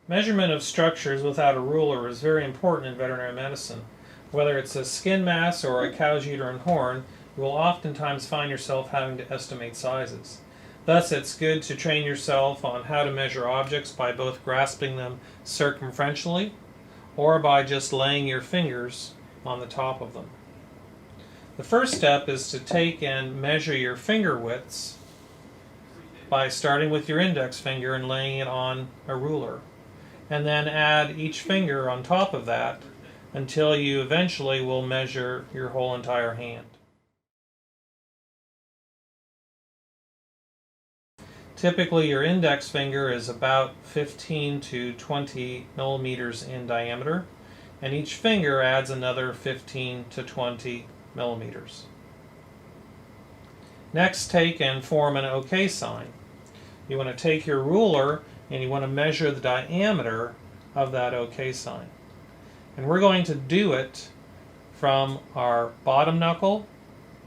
Measurement of structures without a ruler is very important in veterinary medicine. Whether it's a skin mass or a cow's uterine horn, you will oftentimes find yourself having to estimate sizes. Thus, it's good to train yourself on how to measure objects by both grasping them circumferentially or by just laying your fingers on the top of them. The first step is to take and measure your finger widths by starting with your index finger and laying it on a ruler, and then add each finger on top of that until you eventually will measure your whole entire hand. Typically your index finger is about 15 to 20 millimeters in diameter, and each finger adds another 15 to 20 millimeters. Next, take and form an OK sign. You want to take your ruler and you want to measure the diameter of that OK sign. And we're going to do it from our bottom knuckle,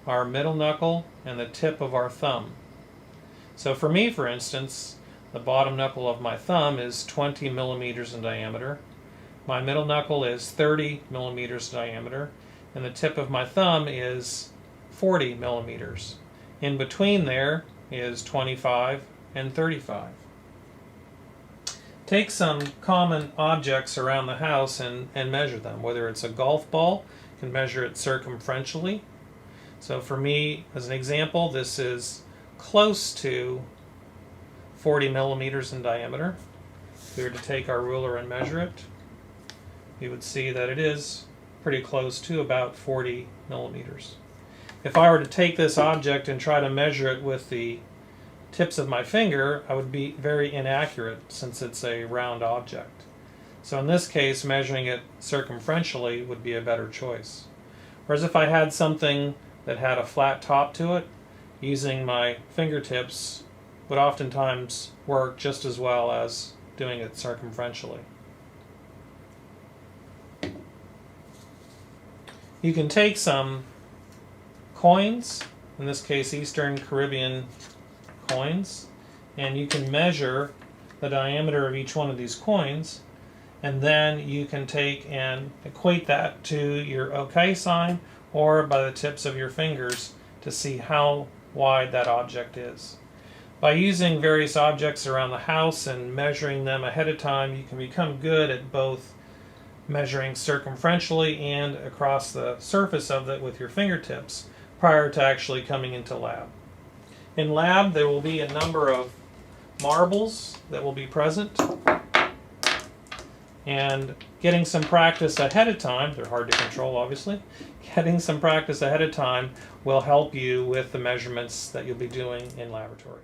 our middle knuckle, and the tip of our thumb. So for me, for instance, the bottom knuckle of my thumb is 20 millimeters in diameter. My middle knuckle is 30 millimeters in diameter, and the tip of my thumb is 40 millimeters. In between there is 25 and 35. Take some common objects around the house and measure them. Whether it's a golf ball, you can measure it circumferentially. So for me, as an example, this is close to 40 millimeters in diameter. If we were to take our ruler and measure it, you would see that it is pretty close to about 40 millimeters. If I were to take this object and try to measure it with the tips of my finger, I would be very inaccurate since it's a round object. So in this case, measuring it circumferentially would be a better choice. Whereas if I had something that had a flat top to it, using my fingertips would oftentimes work just as well as doing it circumferentially. You can take some coins, in this case Eastern Caribbean coins, and you can measure the diameter of each one of these coins, and then you can take and equate that to your OK sign or by the tips of your fingers to see how wide that object is. By using various objects around the house and measuring them ahead of time, you can become good at both measuring circumferentially and across the surface of it with your fingertips prior to actually coming into lab. In lab, there will be a number of marbles that will be present, and getting some practice ahead of time, they're hard to control obviously, getting some practice ahead of time will help you with the measurements that you'll be doing in laboratory.